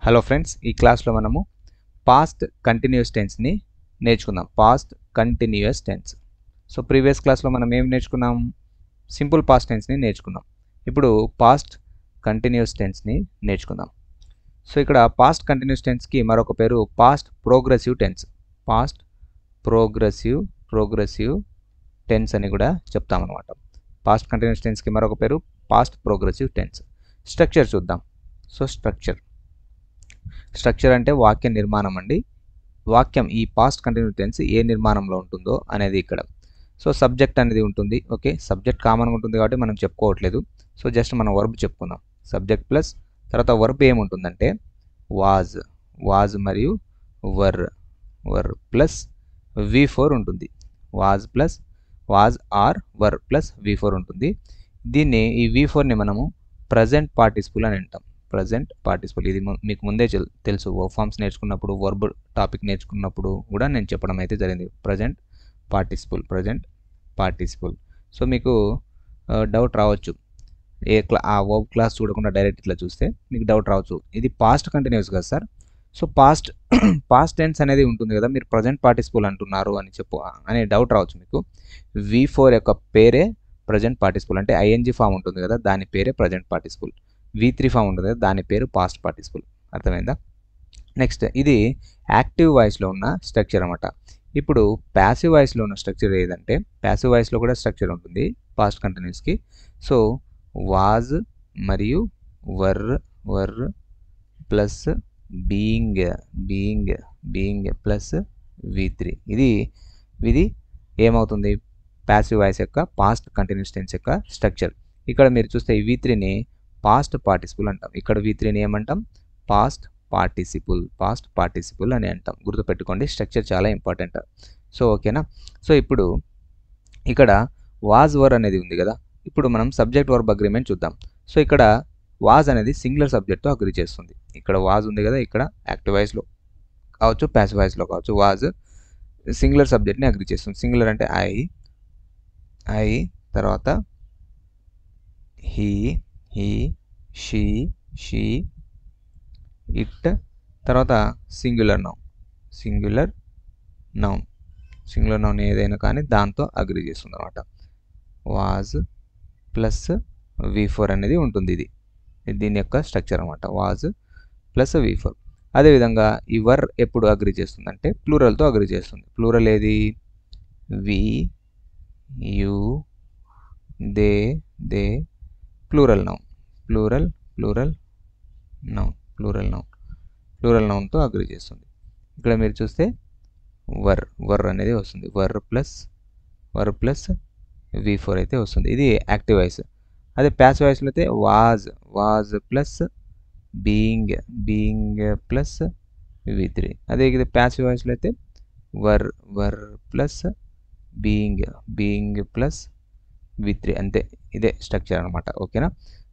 Hello friends, ఈ క్లాస్లో మనము పాస్ట్ కంటిన్యూస్ టెన్స్ని నేర్చుకుందాం. Past continuous tense. So previous క్లాస్లో మనం ఏం నేర్చుకున్నాం? సింపుల్ పాస్ట్ టెన్స్ని నేర్చుకున్నాం. ఇప్పుడు పాస్ట్ కంటిన్యూస్ టెన్స్ని నేర్చుకుందాం. సో ఇక్కడ పాస్ట్ కంటిన్యూస్ టెన్స్కి మరొక పేరు past progressive tense. Past progressive tense అని కూడా చెప్తామన్నమాట. పాస్ట్ కంటిన్యూస్ టెన్స్కి మరొక పేరు పాస్ట్ ప్రోగ్రెసివ్ టెన్స్. స్ట్రక్చర్ చూద్దాం. సో స్ట్రక్చర్ అంటే వాక్య నిర్మాణం అండి. వాక్యం ఈ పాస్ట్ కంటిన్యూస్ టెన్స్ ఏ నిర్మాణంలో ఉంటుందో అనేది ఇక్కడ. సో సబ్జెక్ట్ అనేది ఉంటుంది. ఓకే, సబ్జెక్ట్ కామన్గా ఉంటుంది కాబట్టి మనం చెప్పుకోవట్లేదు. సో జస్ట్ మనం వర్బ్ చెప్పుకుందాం. సబ్జెక్ట్ ప్లస్ తర్వాత వర్బ్ ఏముంటుందంటే వాజ్ మరియు వర్ ప్లస్ V4 ఉంటుంది. Was or were plus V4 ఉంటుంది. ఈ V4ని మనము ప్రజెంట్ పార్టిసిపుల్ అని అంటాం. ప్రజెంట్ పార్టిసిపుల్ ఇది మీకు ముందే తెలుసు. వర్బ్ ఫార్మ్స్ నేర్చుకున్నప్పుడు, వర్బ్ టాపిక్ నేర్చుకున్నప్పుడు కూడా నేను చెప్పడం అయితే జరిగింది. Present participle. సో మీకు డౌట్ రావచ్చు, ఆ వర్బ్ క్లాస్ చూడకుండా డైరెక్ట్ ఇట్లా చూస్తే మీకు డౌట్ రావచ్చు, ఇది పాస్ట్ కంటిన్యూస్ కదా సార్. సో పాస్ట్ టెన్స్ అనేది ఉంటుంది కదా, మీరు ప్రజెంట్ పార్టిసిపుల్ అంటున్నారు అనే డౌట్ రావచ్చు మీకు. V4 యొక్క పేరే ప్రజెంట్ పార్టిసిపుల్. అంటే ING ఫామ్ ఉంటుంది కదా, దాని పేరే ప్రజెంట్ పార్టిసిపుల్. V3 ఫామ్ ఉంటుంది కదా, దాని పేరు పాస్ట్ పార్టిసిపుల్. అర్థమైందా? నెక్స్ట్, ఇది యాక్టివ్ వాయిస్లో ఉన్న స్ట్రక్చర్ అన్నమాట. ఇప్పుడు ప్యాసివ్ వాయిస్లో ఉన్న స్ట్రక్చర్ ఏదంటే, ప్యాసివ్ వాయిస్లో కూడా స్ట్రక్చర్ ఉంటుంది పాస్ట్ కంటిన్యూస్కి. సో వాజ్ మరియు వర్ ప్లస్ బీయింగ్ ప్లస్ V3. ఇది ఏమవుతుంది? ప్యాసివ్ వాయిస్ యొక్క పాస్ట్ కంటిన్యూస్ టెన్స్ యొక్క స్ట్రక్చర్. ఇక్కడ మీరు చూస్తే ఈ V3ని పాస్ట్ పార్టిసిపుల్ అంటాం. ఇక్కడ V3ని ఏమంటాం? పాస్ట్ పార్టిసిపుల్ అని అంటాం. గుర్తుపెట్టుకోండి, స్ట్రక్చర్ చాలా ఇంపార్టెంట్. సో ఓకేనా? సో ఇప్పుడు ఇక్కడ వర్ అనేది ఉంది కదా, ఇప్పుడు మనం సబ్జెక్ట్ వర్బ్ అగ్రిమెంట్ చూద్దాం. సో ఇక్కడ వాజ్ అనేది సింగులర్ సబ్జెక్ట్తో అగ్రి చేస్తుంది. ఇక్కడ వాజ్ ఉంది కదా, ఇక్కడ యాక్టివ్ వాయిస్లో కావచ్చు, ప్యాసివ్ వాయిస్లో కావచ్చు, వాజ్ సింగులర్ సబ్జెక్ట్ని అగ్రి చేస్తుంది. సింగులర్ అంటే ఐ తర్వాత హీ షీ ఇట్ తర్వాత సింగులర్ నౌన్ ఏదైనా కానీ దాంతో అగ్రి చేస్తుంది అనమాట. వాజ్ ప్లస్ V4 అనేది ఉంటుంది. ఇది దీని యొక్క స్ట్రక్చర్ అనమాట. Was plus V4. అదేవిధంగా ఈ వర్ ఎప్పుడు అగ్రి చేస్తుంది అంటే ప్లూరల్తో అగ్రి చేస్తుంది. ప్లూరల్ ఏది? వి, యు, దే ప్లూరల్ నౌన్తో అగ్రి చేస్తుంది. ఇక్కడ మీరు చూస్తే వర్ అనేది వస్తుంది. వర్ ప్లస్ V4 అయితే వస్తుంది. ఇది యాక్టివ్ వాయిస్. అదే ప్యాసివ్ వాయిస్లో అయితే was plus being plus V3. అదే ఇది ప్యాసివ్ వాయిస్లో అయితే వర్ ప్లస్ బీయింగ్ ప్లస్ V3. అంతే, ఇదే స్ట్రక్చర్ అనమాట. ఓకేనా?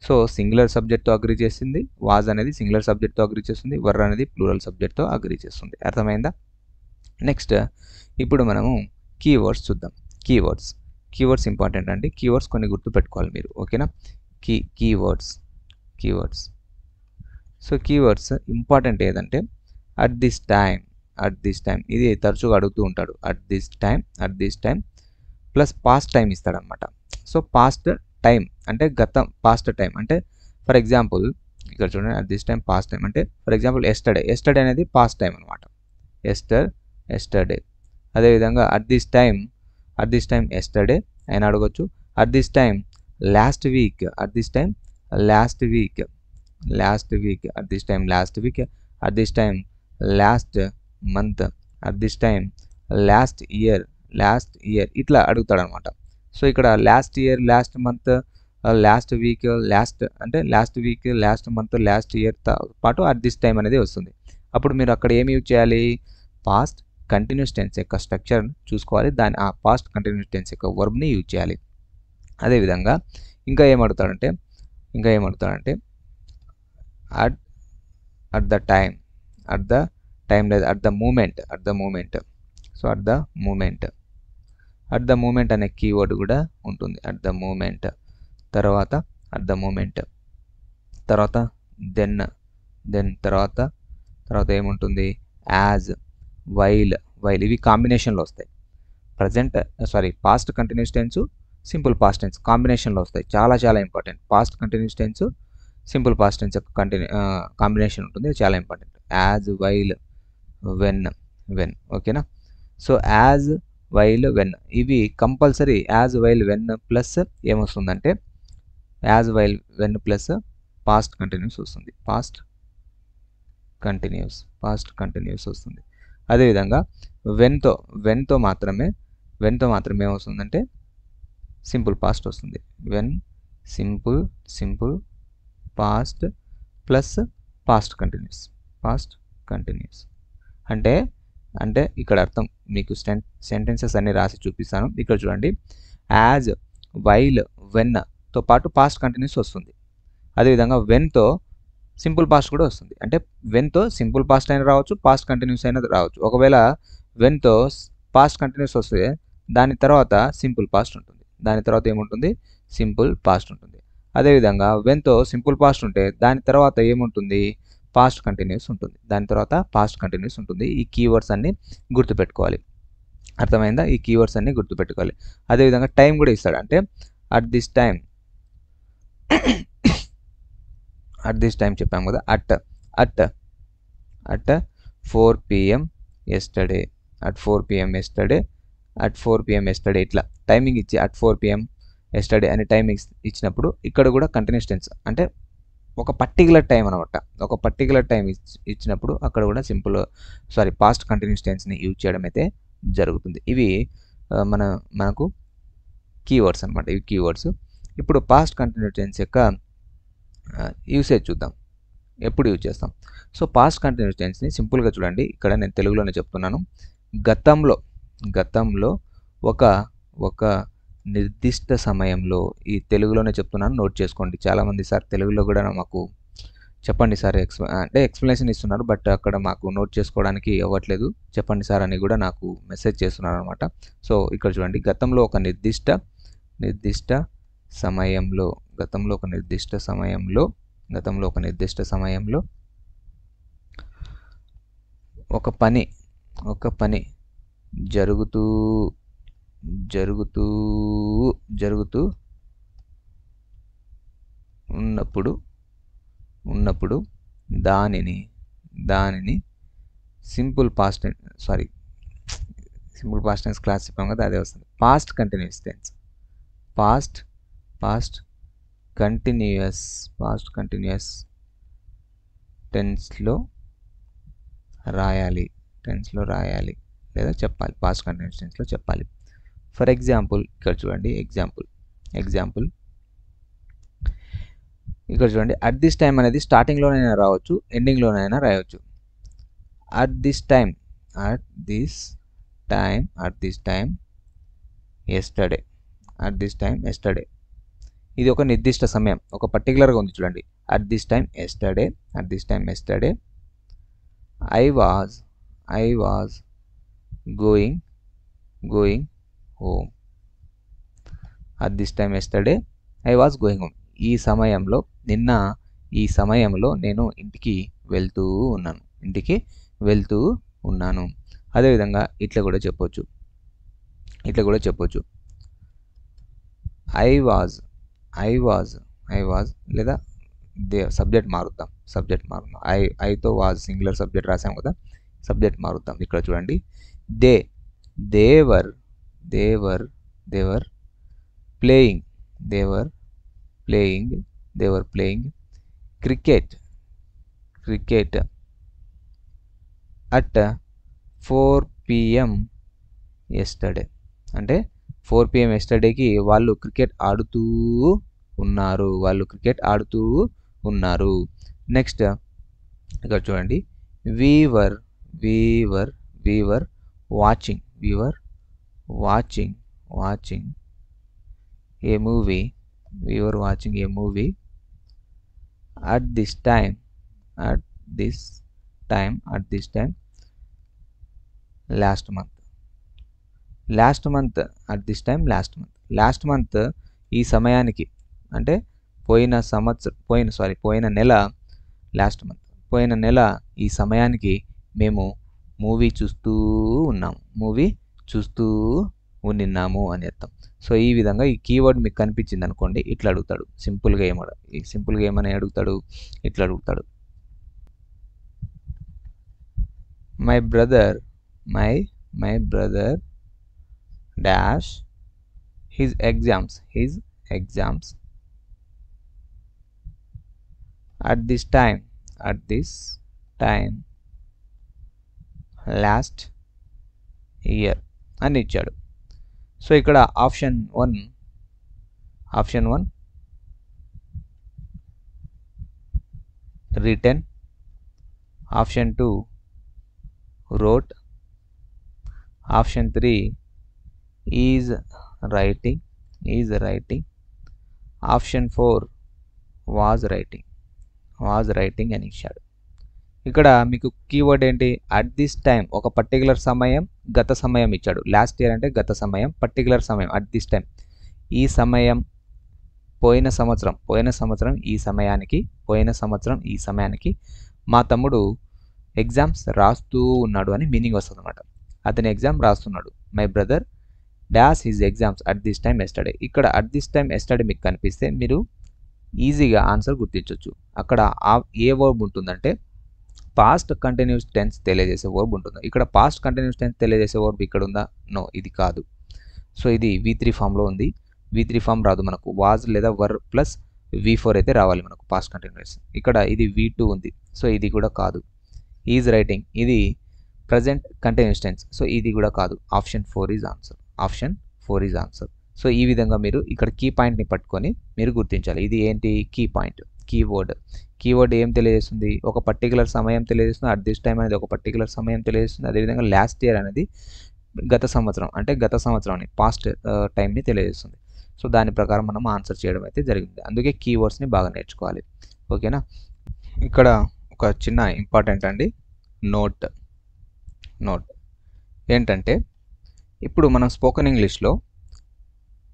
సో సింగులర్ సబ్జెక్ట్తో అగ్రి చేసింది, వాజ్ అనేది సింగులర్ సబ్జెక్ట్తో అగ్రి చేస్తుంది, వర్ అనేది ప్లూరల్ సబ్జెక్ట్తో అగ్రి చేస్తుంది. అర్థమైందా? నెక్స్ట్, ఇప్పుడు మనము కీవర్డ్స్ చూద్దాం. కీవర్డ్స్ ఇంపార్టెంట్ అండి. కీవర్డ్స్ కొన్ని గుర్తుపెట్టుకోవాలి మీరు. ఓకేనా? కీవర్డ్స్. సో కీవర్డ్స్ ఇంపార్టెంట్ ఏదంటే అట్ దిస్ టైం ఇది తరచుగా అడుగుతూ ఉంటాడు. At this time plus past time ఇస్తాడనమాట. సో పాస్ట్ టైం అంటే గతం, పాస్ట్ టైం అంటే ఫర్ ఎగ్జాంపుల్ ఇక్కడ చూడండి, at this time past time అంటే ఫర్ ఎగ్జాంపుల్ ఎస్టర్డే అనేది పాస్ట్ టైం అనమాట. ఎస్టర్డే. అదేవిధంగా అట్ దిస్ టైం ఎస్టర్డే అయినా అడగొచ్చు. At this time last week, at this time last week, at this time last month, at this time last year ఇట్లా అడుగుతాడు అనమాట. So ఇక్కడ last year, last month, last week, last month, last ఇయర్తో పాటు at this time అనేది వస్తుంది. అప్పుడు మీరు అక్కడ ఏమి యూజ్ చేయాలి? పాస్ట్ కంటిన్యూస్ టెన్స్ యొక్క స్ట్రక్చర్ చూసుకోవాలి. ఆ పాస్ట్ కంటిన్యూస్ టెన్స్ యొక్క వర్బ్ని యూజ్ చేయాలి. అదేవిధంగా ఇంకా ఏమడుగుతాడంటే అట్ ద టైం లేదు, at the moment. So at the moment అనే కీవర్డ్ కూడా ఉంటుంది. అట్ ద మూమెంట్ తర్వాత దెన్ తర్వాత తర్వాత ఏముంటుంది యాజ్, వైల్, ఇవి కాంబినేషన్లో వస్తాయి. Past continuous tense, simple past tense కాంబినేషన్లో వస్తాయి. చాలా చాలా important. Past continuous tense, simple past tense యొక్క కాంబినేషన్ ఉంటుంది, చాలా ఇంపార్టెంట్. As, while, when. ఓకేనా. సో యాజ్, వైల్, వెన్ ఇవి compulsory. As, while, when plus ఏమొస్తుందంటే as, while, when plus past continuous వస్తుంది. పాస్ట్ కంటిన్యూస్ వస్తుంది. అదేవిధంగా వెన్తో మాత్రమే ఏమొస్తుందంటే సింపుల్ పాస్ట్ వస్తుంది. When, simple past plus past continuous. అంటే ఇక్కడ అర్థం మీకు సెంటెన్సెస్ అన్ని రాసి చూపిస్తాను. ఇక్కడ చూడండి, యాజ్, వైల్, వెన్తో పాటు పాస్ట్ కంటిన్యూస్ వస్తుంది. అదేవిధంగా వెన్తో సింపుల్ పాస్ట్ కూడా వస్తుంది. అంటే వెన్తో సింపుల్ పాస్ట్ అయినా రావచ్చు, పాస్ట్ కంటిన్యూస్ అయినా రావచ్చు. ఒకవేళ వెన్తో పాస్ట్ కంటిన్యూస్ వస్తే దాని తర్వాత సింపుల్ పాస్ట్ ఉంటుంది. దాని తర్వాత ఏముంటుంది? సింపుల్ పాస్ట్ ఉంటుంది. అదేవిధంగా వెన్తో సింపుల్ పాస్ట్ ఉంటే దాని తర్వాత ఏముంటుంది? పాస్ట్ కంటిన్యూస్ ఉంటుంది. దాని తర్వాత పాస్ట్ కంటిన్యూస్ ఉంటుంది. ఈ కీవర్డ్స్ అన్ని గుర్తుపెట్టుకోవాలి. అర్థమైందా? ఈ కీవర్డ్స్ అన్ని గుర్తుపెట్టుకోవాలి. అదేవిధంగా టైం కూడా ఇస్తాడు. అంటే అట్ దిస్ టైం చెప్పాము కదా, at 4 PM yesterday, at 4 PM yesterday ఇట్లా టైమింగ్ ఇచ్చి అట్ 4 PM yesterday అని టైమింగ్ ఇచ్చినప్పుడు ఇక్కడ కూడా కంటిన్యూస్ టెన్స్ అంటే ఒక పర్టికులర్ టైం అనమాట. ఒక పర్టికులర్ టైం ఇచ్చినప్పుడు అక్కడ కూడా పాస్ట్ కంటిన్యూస్ టెన్స్ని యూజ్ చేయడం అయితే జరుగుతుంది. ఇవి మనకు కీవర్డ్స్ అనమాట. ఇవి కీవర్డ్స్. ఇప్పుడు పాస్ట్ కంటిన్యూస్ టెన్స్ యొక్క యూసేజ్ చూద్దాం. ఎప్పుడు యూజ్ చేస్తాం? సో పాస్ట్ కంటిన్యూస్ టెన్స్ని సింపుల్గా చూడండి. ఇక్కడ నేను తెలుగులోనే చెప్తున్నాను. గతంలో ఒక నిర్దిష్ట సమయంలో, ఈ తెలుగులోనే చెప్తున్నాను, నోట్ చేసుకోండి. చాలామంది సార్ తెలుగులో కూడా మాకు చెప్పండి సార్ అంటే ఎక్స్ప్లెనేషన్ ఇస్తున్నారు, బట్ అక్కడ మాకు నోట్ చేసుకోవడానికి అవ్వట్లేదు. చెప్పండి సార్ అని కూడా నాకు మెసేజ్ చేస్తున్నారు అనమాట. సో ఇక్కడ చూడండి, గతంలో ఒక నిర్దిష్ట సమయంలో ఒక పని జరుగుతూ ఉన్నప్పుడు దానిని సింపుల్ పాస్ట్ టెన్స్ క్లాస్ చెప్పాం కదా, అదే వస్తుంది. పాస్ట్ కంటిన్యూస్ టెన్స్లో రాయాలి లేదా చెప్పాలి. పాస్ట్ కంటిన్యూస్ టెన్స్లో చెప్పాలి. ఫర్ ఎగ్జాంపుల్ ఇక్కడ చూడండి, ఎగ్జాంపుల్ ఇక్కడ చూడండి, అట్ దిస్ టైం అనేది స్టార్టింగ్లోనైనా రావచ్చు, ఎండింగ్లోనైనా రాయవచ్చు. అట్ దిస్ టైం ఎస్టర్డే ఇది ఒక నిర్దిష్ట సమయం, ఒక పర్టికులర్గా ఉంది చూడండి. At this time yesterday I was going home. At this time yesterday I was going home. ఈ సమయంలో నేను ఇంటికి వెళ్తూ ఉన్నాను. అదేవిధంగా ఇట్లా కూడా చెప్పొచ్చు. ఐ వాజ్ లేదా సబ్జెక్ట్ మారుద్దాం. ఐతో వాజ్ సింగులర్ సబ్జెక్ట్ రాసాం కదా, సబ్జెక్ట్ మారుద్దాం. ఇక్కడ చూడండి, they were playing cricket at 4 PM yesterday. అంటే 4 PM yesterday వాళ్ళు క్రికెట్ ఆడుతూ ఉన్నారు. నెక్స్ట్ ఇక్కడ చూడండి, we were watching a movie at this time last month ఈ సమయానికి అంటే పోయిన నెల లాస్ట్ మంత్. పోయిన నెల ఈ సమయానికి మేము మూవీ చూస్తూ ఉన్నాము అని అర్థం. సో ఈ విధంగా ఈ కీవర్డ్ మీకు కనిపించింది అనుకోండి, ఇట్లా అడుగుతాడు. సింపుల్గా ఏమని అడుగుతాడు, ఇట్లా అడుగుతాడు. My brother dash his exams at this time last year అని ఇచ్చాడు. సో ఇక్కడ option one written, option 2 wrote, option 3 is writing, option 4 was writing అని ఇచ్చాడు. ఇక్కడ మీకు కీవర్డ్ ఏంటి, అట్ దిస్ టైం, ఒక పర్టికులర్ సమయం, గత సమయం ఇచ్చాడు. లాస్ట్ ఇయర్ అంటే గత సమయం, పర్టికులర్ సమయం అట్ దిస్ టైం, ఈ సమయం, పోయిన సంవత్సరం ఈ సమయానికి మా తమ్ముడు ఎగ్జామ్స్ రాస్తూ ఉన్నాడు అని మీనింగ్ వస్తుంది అనమాట. అతని ఎగ్జామ్ రాస్తున్నాడు. My brother dash his exams at this time yesterday. ఇక్కడ అట్ దిస్ టైమ్ ఎస్టర్డే మీకు కనిపిస్తే మీరు ఈజీగా ఆన్సర్ గుర్తించవచ్చు. అక్కడ ఏ వర్బ్ ఉంటుందంటే పాస్ట్ కంటిన్యూస్ టెన్స్ తెలియజేసే వర్బ్ ఉంటుంది. ఇక్కడ పాస్ట్ కంటిన్యూస్ టెన్స్ తెలియజేసే వర్బ్ ఇక్కడ ఉందా? నో, ఇది కాదు. సో ఇది V3 ఫామ్లో ఉంది. V3 ఫామ్ రాదు మనకు. వాజ్ లేదా వర్ ప్లస్ V4 అయితే రావాలి మనకు పాస్ట్ కంటిన్యూస్. ఇక్కడ ఇది V2 ఉంది. సో ఇది కూడా కాదు. ఈజ్ రైటింగ్, ఇది ప్రజెంట్ కంటిన్యూస్ టెన్స్. సో ఇది కూడా కాదు. Option 4 is answer. సో ఈ విధంగా మీరు ఇక్కడ కీ పాయింట్ని పట్టుకొని మీరు గుర్తించాలి. ఇది ఏంటి? కీ పాయింట్, కీవర్డ్ ఏం తెలియజేస్తుంది? ఒక పర్టికులర్ సమయం తెలియజేస్తుంది. అట్ దిస్ టైం అనేది ఒక పర్టికులర్ సమయం తెలియజేస్తుంది. అదేవిధంగా లాస్ట్ ఇయర్ అనేది గత సంవత్సరం అని పాస్ట్ టైంని తెలియజేస్తుంది. సో దాని ప్రకారం మనం ఆన్సర్ చేయడం అయితే జరిగింది. అందుకే కీవర్డ్స్ని బాగా నేర్చుకోవాలి. ఓకేనా? ఇక్కడ ఒక చిన్న ఇంపార్టెంట్ అండి నోట్ ఏంటంటే, ఇప్పుడు మనం స్పోకెన్ ఇంగ్లీష్లో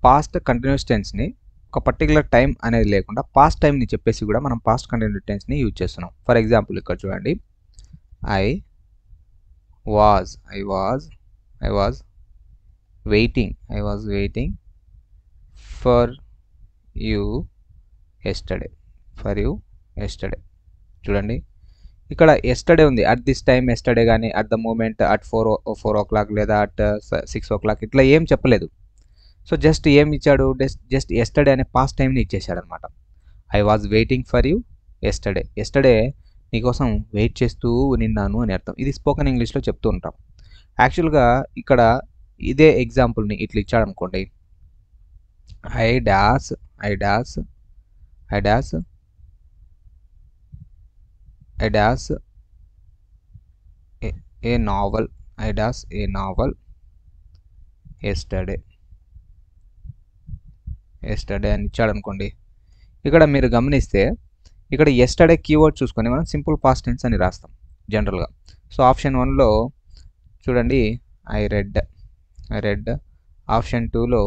పాస్ట్ కంటిన్యూస్ టెన్స్ని ఒక పర్టికులర్ టైం అనేది లేకుండా పాస్ట్ టైంని చెప్పేసి కూడా మనం పాస్ట్ కంటిన్యూస్ టెన్స్ని యూజ్ చేస్తున్నాం. ఫర్ ఎగ్జాంపుల్ ఇక్కడ చూడండి, I was waiting for you yesterday. చూడండి, ఇక్కడ ఎస్టర్డే ఉంది. అట్ దిస్ టైమ్ ఎస్టర్డే కానీ at the moment at 4 o'clock లేదా అట్ 6 o'clock ఇట్లా ఏం చెప్పలేదు. సో జస్ట్ ఏం ఇచ్చాడు? జస్ట్ ఎస్టర్డే అనే పాస్ట్ టైంని ఇచ్చేసాడు అనమాట. I was waiting for you yesterday నీకోసం వెయిట్ చేస్తూ నిన్నాను అని అర్థం. ఇది స్పోకెన్ ఇంగ్లీష్లో చెప్తూ ఉంటాం. యాక్చువల్గా ఇక్కడ ఇదే ఎగ్జాంపుల్ని ఇట్లా ఇచ్చాడు అనుకోండి, I dash A naval yesterday అని ఇచ్చాడు అనుకోండి. ఇక్కడ మీరు గమనిస్తే ఇక్కడ ఎస్టర్డే కీవర్డ్ చూసుకొని మనం సింపుల్ పాస్ట్ టెన్స్ అని రాస్తాం జనరల్గా. సో ఆప్షన్ 1లో చూడండి, ఐ రెడ్. ఆప్షన్ 2లో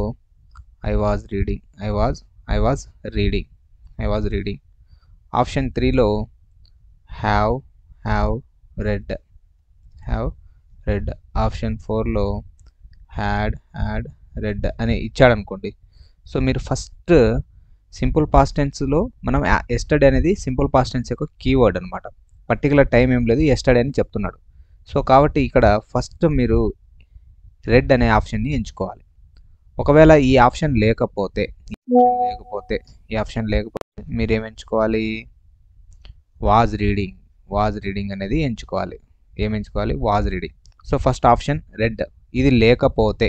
ఐ వాజ్ రీడింగ్. ఆప్షన్ 3లో హ్యావ్ రెడ్. ఆప్షన్ 4లో హ్యాడ్ రెడ్ అని ఇచ్చాడు అనుకోండి. సో మీరు ఫస్ట్ సింపుల్ పాస్ట్ టెన్స్లో మనం ఎస్టర్డే అనేది సింపుల్ పాస్ట్ టెన్స్ యొక్క కీవర్డ్ అనమాట. పర్టికులర్ టైం ఏం లేదు, ఎస్టర్డే అని చెప్తున్నాడు. సో కాబట్టి ఇక్కడ ఫస్ట్ మీరు రెడ్ అనే ఆప్షన్ని ఎంచుకోవాలి. ఒకవేళ ఈ ఆప్షన్ లేకపోతే మీరేం ఎంచుకోవాలి? వాజ్ రీడింగ్ అనేది ఎంచుకోవాలి. Was reading. So first option red. ఇది లేకపోతే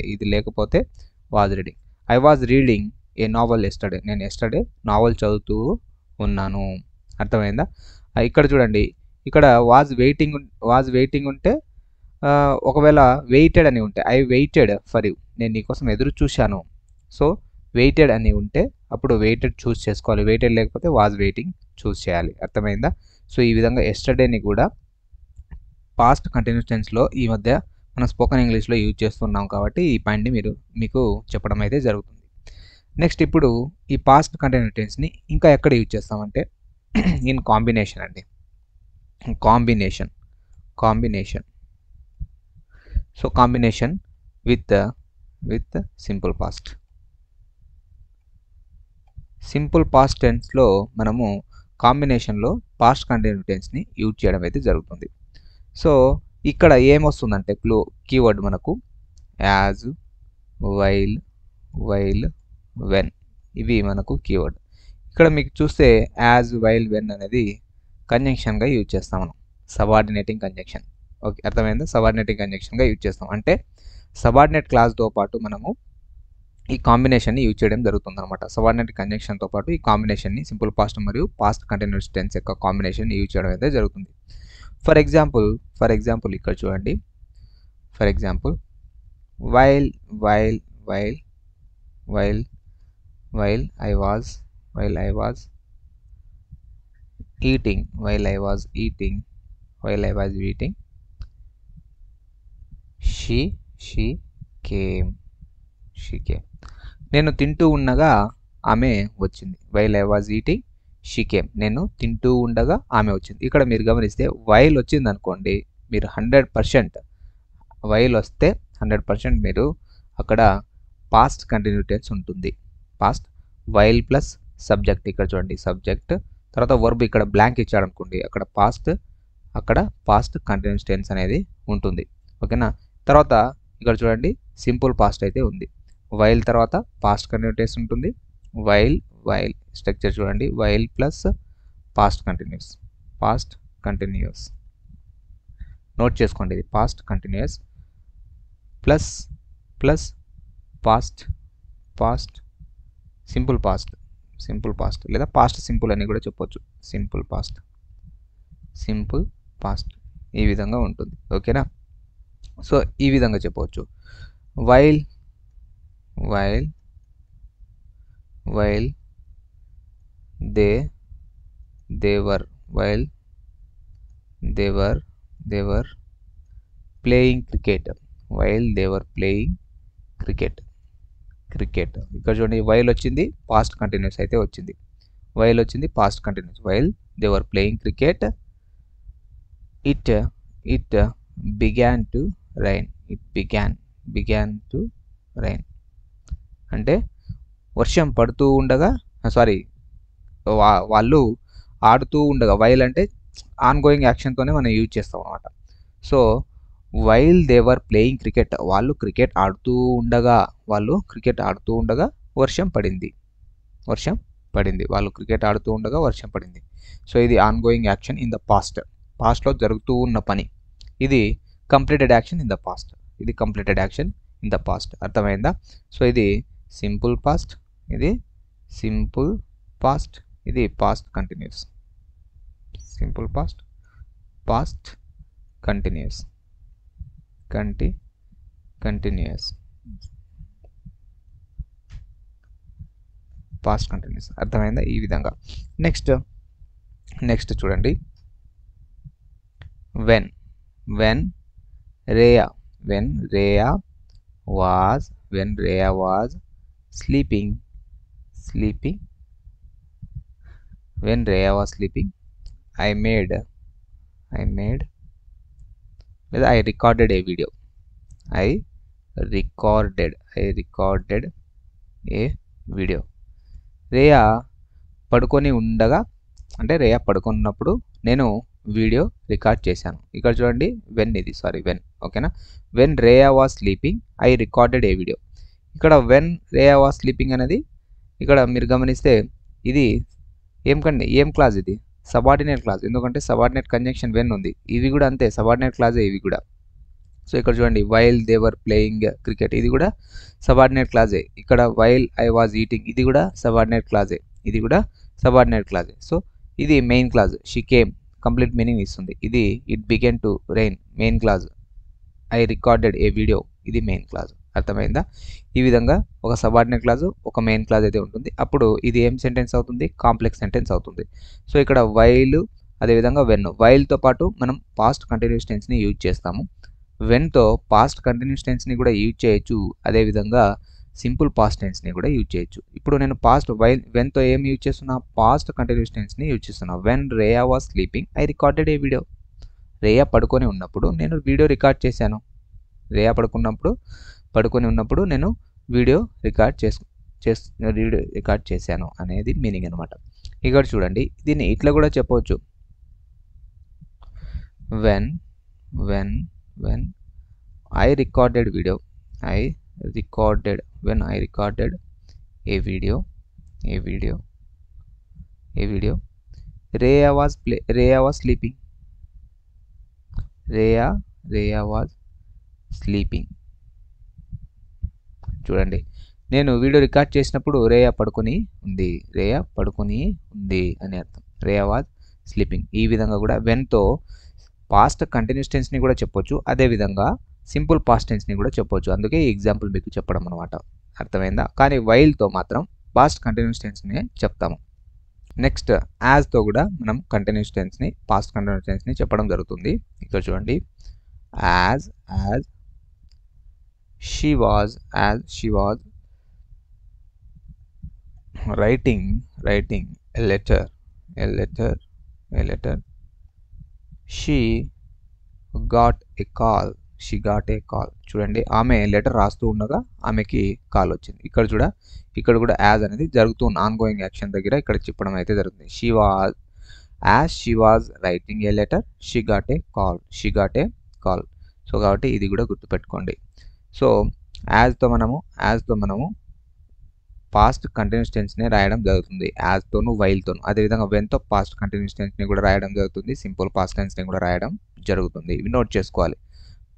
was reading. I was reading A naval yesterday. నేను ఎస్టర్డే నావల్ చదువుతూ ఉన్నాను. అర్థమైందా? ఇక్కడ చూడండి, ఇక్కడ వాజ్ వెయిటింగ్ ఉంటే, ఒకవేళ వెయిటెడ్ అని ఉంటే ఐ వెయిటెడ్ ఫర్ యూ, నేను నీకోసం ఎదురు చూశాను. సో వెయిటెడ్ అని ఉంటే అప్పుడు వెయిటెడ్ చూస్ చేసుకోవాలి. వెయిటెడ్ లేకపోతే వాజ్ వెయిటింగ్ చూస్ చేయాలి. అర్థమైందా? సో ఈ విధంగా ఎస్టర్డేని కూడా పాస్ట్ కంటిన్యూస్ టెన్స్లో ఈ మధ్య మనం స్పోకెన్ ఇంగ్లీష్లో యూజ్ చేస్తున్నాం కాబట్టి ఈ పాయింట్ని మీకు చెప్పడం అయితే జరుగుతుంది. నెక్స్ట్ ఇప్పుడు ఈ పాస్ట్ కంటిన్యూస్ టెన్స్ని ఇంకా ఎక్కడ యూజ్ చేస్తామంటే ఇన్ కాంబినేషన్ అండి. Combination so combination with simple past. Simple past టెన్స్లో మనము కాంబినేషన్లో పాస్ట్ కంటిన్యూ టెన్స్ని యూజ్ చేయడం అయితే జరుగుతుంది. సో ఇక్కడ ఏమొస్తుందంటే కీవర్డ్ మనకు యాజ్, వైల్, వెన్, ఇవి మనకు కీవర్డ్. ఇక్కడ మీకు చూస్తే యాజ్, వైల్, వెన్ అనేది కంజంక్షన్గా యూజ్ చేస్తాం మనం, సబార్డినేటింగ్ కంజంక్షన్. ఓకే, అర్థమైందా? సబార్డినేటింగ్ కంజంక్షన్గా యూజ్ చేస్తాం అంటే సబార్డినేట్ క్లాస్తో పాటు మనము ఈ కాంబినేషన్ని యూజ్ చేయడం జరుగుతుంది అనమాట. సబార్డినేట్ కంజంక్షన్తో పాటు ఈ కాంబినేషన్ని సింపుల్ పాస్ట్ మరియు పాస్ట్ కంటిన్యూస్ టెన్స్ యొక్క కాంబినేషన్ యూజ్ చేయడం అయితే జరుగుతుంది. ఫర్ ఎగ్జాంపుల్ ఇక్కడ చూడండి. For example while I was eating, she came. నేను తింటూ ఉండగా ఆమె వచ్చింది. While I was eating she came. నేను తింటూ ఉండగా ఆమె వచ్చింది. ఇక్కడ మీరు గమనిస్తే వైల్ వచ్చింది అనుకోండి, మీరు 100% వైల్ వస్తే 100% మీరు అక్కడ పాస్ట్ కంటిన్యూ టెన్స్ ఉంటుంది. పాస్ట్ వైల్ ప్లస్ సబ్జెక్ట్, ఇక్కడ చూడండి సబ్జెక్ట్, తర్వాత వర్బ్ ఇక్కడ బ్లాంక్ ఇచ్చాడు అనుకోండి, అక్కడ పాస్ట్ కంటిన్యూస్ టెన్స్ అనేది ఉంటుంది. ఓకేనా? తర్వాత ఇక్కడ చూడండి సింపుల్ పాస్ట్ అయితే ఉంది. వైల్ తర్వాత పాస్ట్ కంటిన్యూ టెన్స్ ఉంటుంది. వైల్ స్ట్రక్చర్ చూడండి, while plus past continuous. Note చేసుకోండి, ఇది past continuous plus past simple past లేదా పాస్ట్ సింపుల్ అని కూడా చెప్పొచ్చు. సింపుల్ పాస్ట్ ఈ విధంగా ఉంటుంది. ఓకేనా? సో ఈ విధంగా చెప్పవచ్చు. While they were playing cricket. Cricket ఇక్కడ చూడండి, వైల్ వచ్చింది, పాస్ట్ కంటిన్యూస్ అయితే వచ్చింది. While past continuous. While they were playing cricket, it began to rain. Began to rain అంటే వర్షం పడుతూ ఉండగా, వాళ్ళు ఆడుతూ ఉండగా. వైల్ అంటే ఆన్ గోయింగ్ యాక్షన్తోనే మనం యూజ్ చేస్తాం అన్నమాట. So while they were playing cricket, వాళ్ళు క్రికెట్ ఆడుతూ ఉండగా వర్షం పడింది. వాళ్ళు క్రికెట్ ఆడుతూ ఉండగా వర్షం పడింది. సో ఇది on going action in the పాస్ట్లో జరుగుతూ ఉన్న పని. ఇది completed action in the past. అర్థమైందా? సో ఇది సింపుల్ పాస్ట్, ఇది past continuous. Simple past continuous. Past continuous. అర్థమైందా? ఈ విధంగా. నెక్స్ట్ చూడండి, when Rhea was sleeping. When Rhea was sleeping, I లేదా I recorded a video. I recorded a video. రేయా పడుకొని ఉండగా అంటే రేయా పడుకున్నప్పుడు నేను వీడియో రికార్డ్ చేశాను. ఇక్కడ చూడండి, వెన్. ఓకేనా? When Riya was sleeping I recorded a video. ఇక్కడ వెన్ రేయా వాజ్ స్లీపింగ్ అనేది ఇక్కడ మీరు గమనిస్తే ఇది ఏం క్లాజ్? ఇది సబార్డినేట్ క్లాజ్. ఎందుకంటే సబార్డినేట్ కంజంక్షన్ వెన్ ఉంది. ఇవి కూడా అంతే, సబార్డినేట్ క్లాజే ఇవి కూడా. సో ఇక్కడ చూడండి, while they were playing cricket, ఇది కూడా సబార్డినేట్ క్లాజే. ఇక్కడ వైల్ ఐ వాజ్ ఈటింగ్, ఇది కూడా సబార్డినేట్ క్లాజే. సో ఇది main clause. She came complete meaning ఇస్తుంది. ఇది it began to rain main clause. I recorded a video, ఇది మెయిన్ క్లాజ్. అర్థమైందా? ఈ విధంగా ఒక సబార్డినేట్ క్లాజ్, ఒక మెయిన్ క్లాజ్ అయితే ఉంటుంది. అప్పుడు ఇది ఏం సెంటెన్స్ అవుతుంది? కాంప్లెక్స్ సెంటెన్స్ అవుతుంది. సో ఇక్కడ వైల్, అదేవిధంగా వెన్. వైల్తో పాటు మనం పాస్ట్ కంటిన్యూస్ టెన్స్ని యూజ్ చేస్తాము. వెన్తో పాస్ట్ కంటిన్యూస్ టెన్స్ని కూడా యూజ్ చేయొచ్చు. అదేవిధంగా సింపుల్ పాస్ట్ టెన్స్ని కూడా యూజ్ చేయొచ్చు. ఇప్పుడు నేను పాస్ట్ వెన్తో ఏం యూజ్ చేస్తున్నా, పాస్ట్ కంటిన్యూస్ టెన్స్ని యూజ్ చేస్తున్నా. When Riya was sleeping I recorded a video. Riya పడుకొని ఉన్నప్పుడు నేను వీడియో రికార్డ్ చేశాను. రేయా పడుకొని ఉన్నప్పుడు నేను వీడియో రికార్డ్ చేశాను అనేది మీనింగ్ అనమాట. ఇక్కడ చూడండి, దీన్ని ఇట్లా కూడా చెప్పవచ్చు. When I recorded video, when I recorded a video, Rhea was sleeping. Rhea was sleeping. చూడండి, నేను వీడియో రికార్డ్ చేసినప్పుడు రేయా పడుకొని ఉంది అని అర్థం. రేయా వాజ్ స్లీపింగ్. ఈ విధంగా కూడా వెన్తో పాస్ట్ కంటిన్యూస్ టెన్స్ని కూడా చెప్పొచ్చు, అదేవిధంగా సింపుల్ పాస్ట్ టెన్స్ని కూడా చెప్పొచ్చు. అందుకే ఈ ఎగ్జాంపుల్ మీకు చెప్పడం అనమాట. అర్థమైందా? కానీ వైల్తో మాత్రం పాస్ట్ కంటిన్యూస్ టెన్స్ని చెప్తాము. నెక్స్ట్ యాజ్తో కూడా మనం కంటిన్యూస్ టెన్స్ని, పాస్ట్ కంటిన్యూస్ టెన్స్ని చెప్పడం జరుగుతుంది. ఇక్కడ చూడండి, as she was writing a letter. She got a call. చూడండి, ఆమె లెటర్ రాస్తూ ఉండగా ఆమెకి కాల్ వచ్చింది. ఇక్కడ కూడా యాజ్ అనేది జరుగుతున్న ఆన్గోయింగ్ యాక్షన్ దగ్గర ఇక్కడ చెప్పడం అయితే జరుగుతుంది. she was writing a letter, she got a call. So కాబట్టి ఇది కూడా గుర్తుపెట్టుకోండి. సో యాజ్తో మనము పాస్ట్ కంటిన్యూస్ టెన్స్ని రాయడం జరుగుతుంది, యాజ్తోను వైల్తోను. అదేవిధంగా వెన్తో పాస్ట్ కంటిన్యూస్ టెన్స్ని కూడా రాయడం జరుగుతుంది, సింపుల్ పాస్ట్ టెన్స్ని కూడా రాయడం జరుగుతుంది. ఇవి నోట్ చేసుకోవాలి.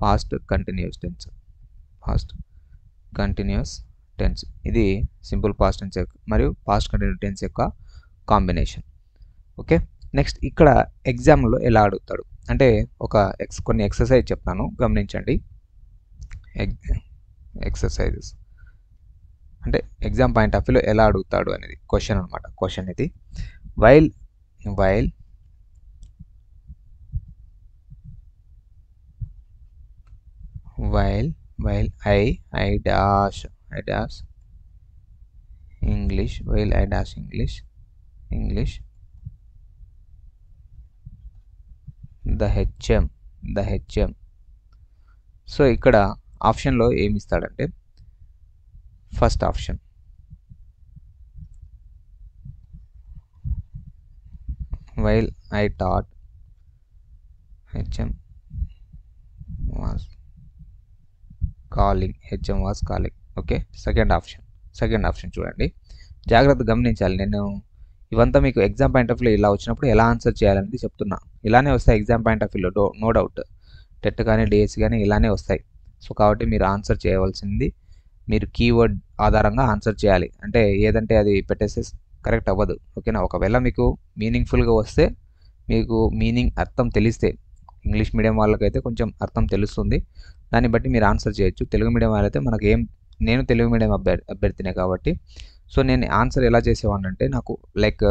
పాస్ట్ కంటిన్యూస్ టెన్స్ ఇది సింపుల్ పాస్ట్ టెన్స్ మరియు పాస్ట్ కంటిన్యూస్ టెన్స్ యొక్క కాంబినేషన్. ఓకే, నెక్స్ట్ ఇక్కడ ఎగ్జామ్లో ఎలా అడుగుతాడు అంటే కొన్ని ఎక్సర్సైజ్ చెప్తాను, గమనించండి. ఎక్సర్సైజెస్ అంటే ఎగ్జామ్ పాయింట్ ఆఫ్ వ్యూలో ఎలా అడుగుతాడు అనేది క్వశ్చన్ అనమాట. క్వశ్చన్ ఇది, while I dash English, the HM. సో ఇక్కడ ఆప్షన్లో ఏమి ఇస్తాడంటే, first option while I taught HM was calling. Okay, second option చూడండి, జాగ్రత్త గమనించాలి. నేను ఇవంతా మీకు ఎగ్జామ్ పాయింట్ ఆఫ్ వ్యూలో ఇలా వచ్చినప్పుడు ఎలా ఆన్సర్ చేయాలనేది చెప్తున్నా. ఇలానే వస్తాయి ఎగ్జామ్ పాయింట్ ఆఫ్ వ్యూలో, నో డౌట్. టెట్ కానీ డిఎస్సి కానీ ఇలానే వస్తాయి. సో కాబట్టి మీరు ఆన్సర్ చేయవలసింది మీరు కీవర్డ్ ఆధారంగా ఆన్సర్ చేయాలి. అంటే ఏదంటే అది పెట్టేస్తే కరెక్ట్ అవ్వదు. ఓకేనా? ఒకవేళ మీకు మీనింగ్ఫుల్గా వస్తే, మీకు మీనింగ్ అర్థం తెలిస్తే, ఇంగ్లీష్ మీడియం వాళ్ళకైతే కొంచెం అర్థం తెలుస్తుంది, దాన్ని బట్టి మీరు ఆన్సర్ చేయొచ్చు. తెలుగు మీడియం వాళ్ళైతే నేను తెలుగు మీడియం అభ్యర్థినే కాబట్టి, సో నేను ఆన్సర్ ఎలా చేసేవాడిని అంటే, నాకు లైక్